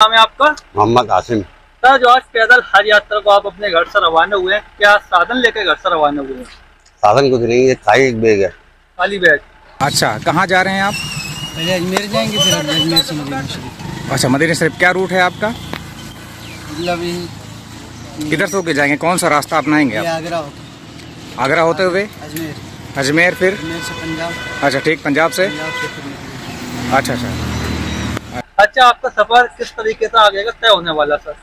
नाम है आपका? मोहम्मद आसिम। सर, जो आज पैदल हज यात्रा को आप अपने घर से रवाना हुए हैं, क्या साधन लेकर घर से रवाना हुए हैं? साधन कुछ नहीं है, खाली एक बैग है। खाली बैग। अच्छा, कहाँ जा रहे हैं आप? पहले अजमेर जाएंगे, फिर अजमेर से मदीना शरीफ। अच्छा, मदीना शरीफ। क्या रूट है आपका? मतलब किधर से होके जाएंगे? कौन सा रास्ता अपनाएंगे ये आप? आगरा होते हुए अजमेर, अजमेर, फिर अजमेर से पंजाब, अच्छा ठीक, पंजाब से। पंजाब से फिर मदीना। अच्छा। अच्छा, आपका सफर किस तरीके से आगे का तय होने वाला सर?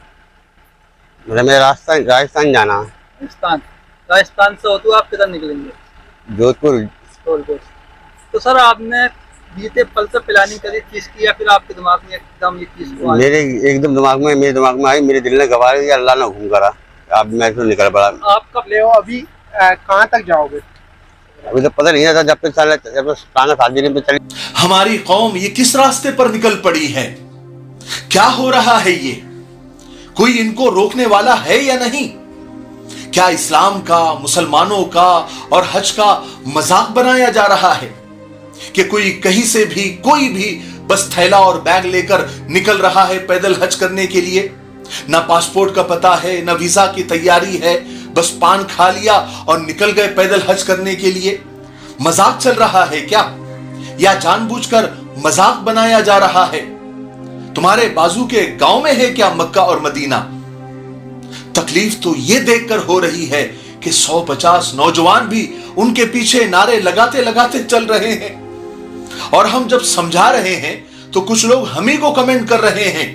मेरा राजस्थान जाना है। राजस्थान से होते हुए आप किधर निकलेंगे? जोधपुर। तो सर, आपने बीते पल से प्लानिंग करी चीज की, या फिर आपके दिमाग में एकदम ये चीज को मेरे दिमाग में आई, मेरे दिल ने गवाह दिया, अल्लाह ने हुक्म करा, अब मैं इसमें निकल पड़ा। आप कब ले हो? अभी कहाँ तक जाओगे? अभी तो पता नहीं था, जब तक शादी पे चली। हमारी कौम ये किस रास्ते पर निकल पड़ी है? क्या हो रहा है? ये कोई इनको रोकने वाला है या नहीं? क्या इस्लाम का, मुसलमानों का और हज का मजाक बनाया जा रहा है कि कोई कहीं से भी, कोई भी बस थैला और बैग लेकर निकल रहा है पैदल हज करने के लिए? ना पासपोर्ट का पता है, ना वीजा की तैयारी है, बस पान खा लिया और निकल गए पैदल हज करने के लिए। मजाक चल रहा है क्या, या जानबूझकर मजाक बनाया जा रहा है? तुम्हारे बाजू के गांव में है क्या मक्का और मदीना? तकलीफ तो यह देखकर हो रही है कि 150 नौजवान भी उनके पीछे नारे लगाते लगाते चल रहे हैं, और हम जब समझा रहे हैं तो कुछ लोग हम ही को कमेंट कर रहे हैं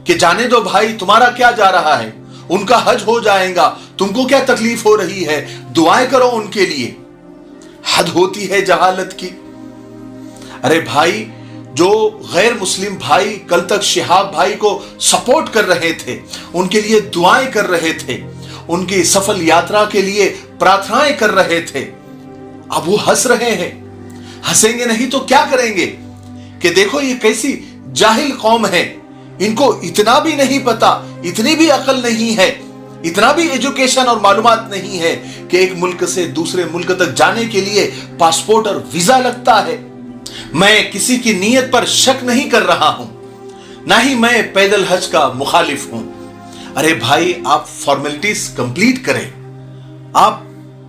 कि जाने दो भाई, तुम्हारा क्या जा रहा है, उनका हज हो जाएगा, तुमको क्या तकलीफ हो रही है, दुआएं करो उनके लिए। हद होती है जहालत की। अरे भाई, जो गैर मुस्लिम भाई कल तक शिहाब भाई को सपोर्ट कर रहे थे, उनके लिए दुआएं कर रहे थे, उनकी सफल यात्रा के लिए प्रार्थनाएं कर रहे थे, अब वो हंस रहे हैं। हंसेंगे नहीं तो क्या करेंगे कि देखो ये कैसी जाहिल कौम है, इनको इतना भी नहीं पता, इतनी भी अकल नहीं है, इतना भी एजुकेशन और मालूमात नहीं है कि एक मुल्क से दूसरे मुल्क तक जाने के लिए पासपोर्ट और वीजा लगता है। मैं किसी की नीयत पर शक नहीं कर रहा हूं, ना ही मैं पैदल हज का मुखालिफ हूं। अरे भाई, आप फॉर्मेलिटीज कंप्लीट करें, आप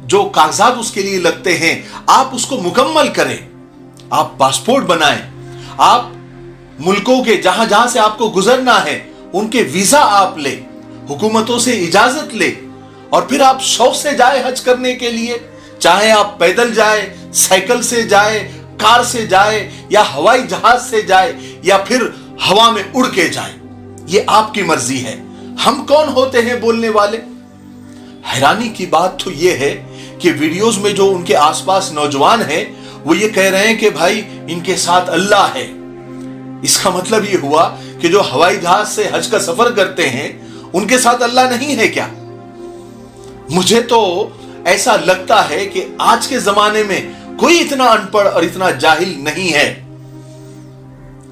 जो कागजात उसके लिए लगते हैं आप उसको मुकम्मल करें, आप पासपोर्ट बनाएं, आप मुल्कों के जहां जहां से आपको गुजरना है उनके वीजा आप ले, हुकूमतों से इजाजत ले, और फिर आप शौक से जाए हज करने के लिए। चाहे आप पैदल जाए, साइकिल से जाए, कार से जाए, या हवाई जहाज से जाए, या फिर हवा में उड़ के जाए, ये आपकी मर्जी है। हम कौन होते हैं बोलने वाले? हैरानी की बात तो यह है कि वीडियोस में जो उनके आसपास नौजवान हैं वो ये कह रहे हैं कि भाई इनके साथ अल्लाह है। इसका मतलब ये हुआ कि जो हवाई जहाज से हज का सफर करते हैं उनके साथ अल्लाह नहीं है क्या? मुझे तो ऐसा लगता है कि आज के जमाने में कोई इतना अनपढ़ और इतना जाहिल नहीं है,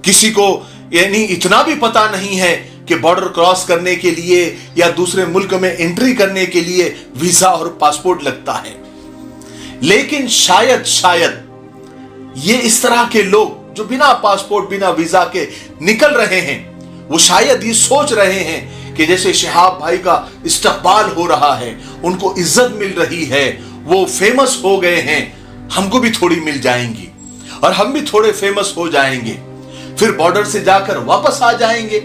किसी को यानी इतना भी पता नहीं है कि बॉर्डर क्रॉस करने के लिए या दूसरे मुल्क में एंट्री करने के लिए वीजा और पासपोर्ट लगता है। लेकिन शायद ये इस तरह के लोग जो बिना पासपोर्ट, बिना वीजा के निकल रहे हैं, वो शायद ये सोच रहे हैं कि जैसे शिहाब भाई का इस्तकबाल हो रहा है, उनको इज्जत मिल रही है, वो फेमस हो गए हैं, हमको भी थोड़ी मिल जाएंगी और हम भी थोड़े फेमस हो जाएंगे, फिर बॉर्डर से जाकर वापस आ जाएंगे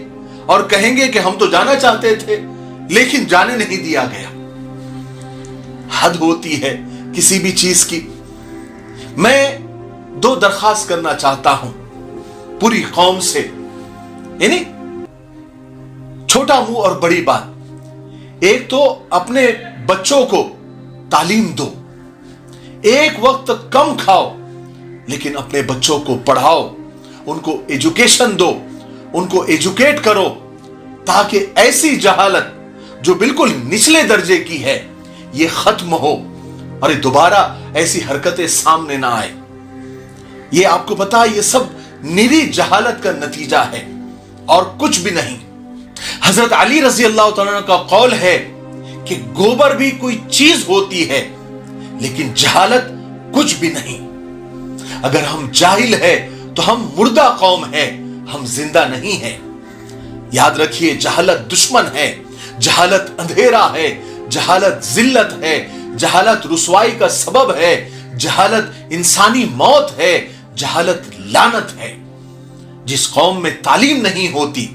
और कहेंगे कि हम तो जाना चाहते थे लेकिन जाने नहीं दिया गया। हद होती है किसी भी चीज की। मैं 2 दरखास्त करना चाहता हूं पूरी कौम से, यानी छोटा मुंह और बड़ी बात। एक तो अपने बच्चों को तालीम दो, एक वक्त कम खाओ लेकिन अपने बच्चों को पढ़ाओ, उनको एजुकेशन दो, उनको एजुकेट करो, ताकि ऐसी जहालत जो बिल्कुल निचले दर्जे की है ये खत्म हो और दोबारा ऐसी हरकतें सामने ना आए। ये आपको पता है, ये सब निरी जहालत का नतीजा है और कुछ भी नहीं। हजरत अली रजी अल्लाह तआला का कौल है कि गोबर भी कोई चीज होती है लेकिन जहालत कुछ भी नहीं। अगर हम जाहिल है तो हम मुर्दा कौम है, हम जिंदा नहीं है। याद रखिए, जहालत दुश्मन है, जहालत अंधेरा है, जहालत जिल्लत है, जहालत रुसवाई का सबब है, जहालत इंसानी मौत है, जहालत लानत है। जिस कौम में तालीम नहीं होती,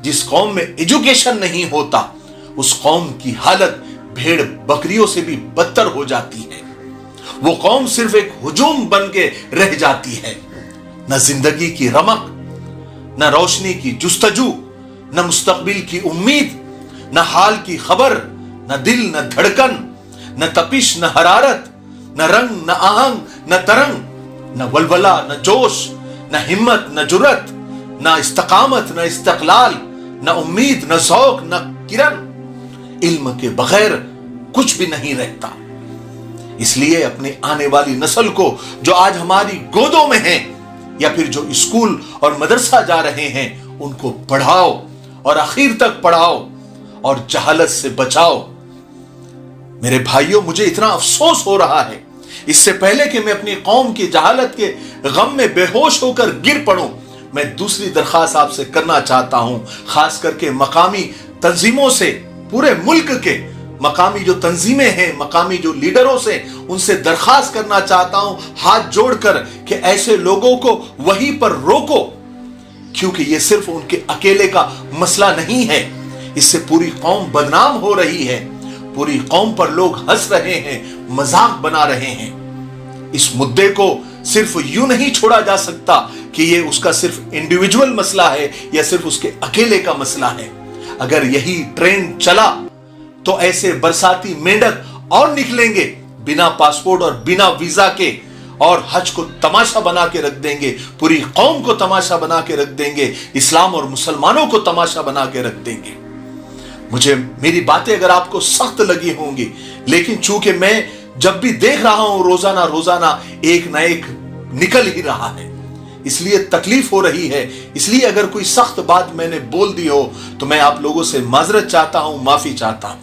जिस कौम में एजुकेशन नहीं होता, उस कौम की हालत भेड़ बकरियों से भी बदतर हो जाती है। वो कौम सिर्फ एक हुजूम बन के रह जाती है। न जिंदगी की रमक, न रोशनी की जुस्तजू, न मुस्तकबिल की उम्मीद, न हाल की खबर, न दिल न धड़कन, न तपिश न हरारत, न रंग न आहंग न तरंग, न वलवला न जोश, न हिम्मत न जुरत, न इस्तकामत न इस्तकलाल, न उम्मीद न शौक न किरण। इल्म के बगैर कुछ भी नहीं रहता। इसलिए अपनी आने वाली नस्ल को, जो आज हमारी गोदों में है या फिर जो स्कूल और मदरसा जा रहे हैं, उनको पढ़ाओ और आखिर तक पढ़ाओ और जहालत से बचाओ। मेरे भाइयों, मुझे इतना अफसोस हो रहा है, इससे पहले कि मैं अपनी कौम की जहालत के गम में बेहोश होकर गिर पड़ूं, मैं दूसरी दरखास्त आपसे करना चाहता हूं, खास करके मकामी तंजीमों से, पूरे मुल्क के मकामी जो तंजीमें हैं, मकामी जो लीडरों से, उनसे दरखास्त करना चाहता हूं हाथ जोड़कर कि ऐसे लोगों को वहीं पर रोको, क्योंकि यह सिर्फ उनके अकेले का मसला नहीं है। इससे पूरी कौम बदनाम हो रही है, पूरी कौम पर लोग हंस रहे हैं, मजाक बना रहे हैं। इस मुद्दे को सिर्फ यूं नहीं छोड़ा जा सकता कि यह उसका सिर्फ इंडिविजुअल मसला है या सिर्फ उसके अकेले का मसला है। अगर यही ट्रेंड चला तो ऐसे बरसाती मेंढक और निकलेंगे बिना पासपोर्ट और बिना वीजा के, और हज को तमाशा बना के रख देंगे, पूरी कौम को तमाशा बना के रख देंगे, इस्लाम और मुसलमानों को तमाशा बना के रख देंगे। मुझे मेरी बातें अगर आपको सख्त लगी होंगी, लेकिन चूंकि मैं जब भी देख रहा हूं रोजाना रोजाना एक ना एक निकल ही रहा है, इसलिए तकलीफ हो रही है। इसलिए अगर कोई सख्त बात मैंने बोल दी हो तो मैं आप लोगों से माजरत चाहता हूं, माफी चाहता हूं।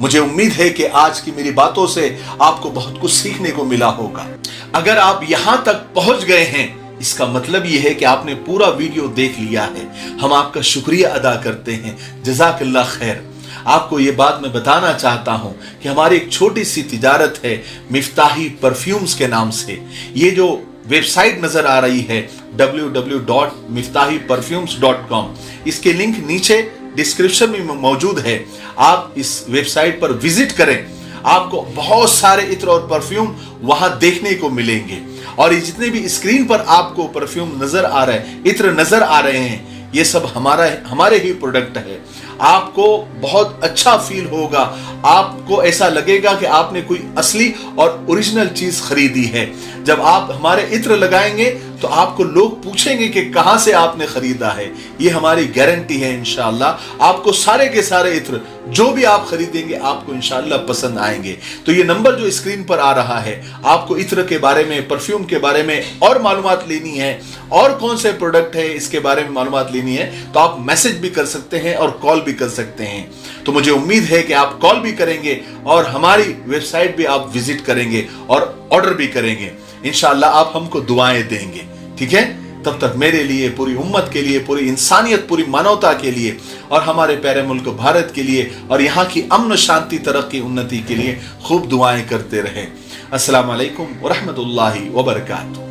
मुझे उम्मीद है कि आज की मेरी बातों से आपको बहुत कुछ सीखने को मिला होगा। अगर आप यहां तक पहुंच गए हैं, इसका मतलब यह है कि आपने पूरा वीडियो देख लिया है। हम आपका शुक्रिया अदा करते हैं, जज़ाकल्लाह खैर। आपको यह बात मैं बताना चाहता हूं कि हमारी एक छोटी सी तिजारत है मिफ्ताही परफ्यूम्स के नाम से। ये जो वेबसाइट नजर आ रही है www.miftahiperfumes.com, इसके लिंक नीचे डिस्क्रिप्शन में मौजूद है। आप इस वेबसाइट पर विजिट करें, आपको बहुत सारे इत्र और परफ्यूम वहां देखने को मिलेंगे। और ये जितने भी स्क्रीन पर आपको परफ्यूम नजर आ रहे हैं, इत्र नजर आ रहे हैं, ये सब हमारे ही प्रोडक्ट है। आपको बहुत अच्छा फील होगा, आपको ऐसा लगेगा कि आपने कोई असली और ओरिजिनल चीज खरीदी है। जब आप हमारे इत्र लगाएंगे तो आपको लोग पूछेंगे कि कहां से आपने खरीदा है। ये हमारी गारंटी है। इंशाअल्लाह आपको सारे के सारे इत्र जो भी आप खरीदेंगे आपको इंशाअल्लाह पसंद आएंगे। तो ये नंबर जो स्क्रीन पर आ रहा है, आपको इत्र के बारे में, परफ्यूम के बारे में और मालूमात लेनी है, और कौन से प्रोडक्ट है इसके बारे में मालूमात लेनी है, तो आप मैसेज भी कर सकते हैं और कॉल भी कर सकते हैं। तो मुझे उम्मीद है कि आप कॉल भी करेंगे और हमारी वेबसाइट भी आप विजिट करेंगे और ऑर्डर भी करेंगे। इंशाअल्लाह आप हमको दुआएं देंगे, ठीक है। तब तक मेरे लिए, पूरी उम्मत के लिए, पूरी इंसानियत, पूरी मानवता के लिए और हमारे प्यारे मुल्क भारत के लिए और यहाँ की अमन, शांति, तरक्की, उन्नति के लिए खूब दुआएं करते रहें। अस्सलाम वालेकुम व रहमतुल्लाहि व बरकातहू।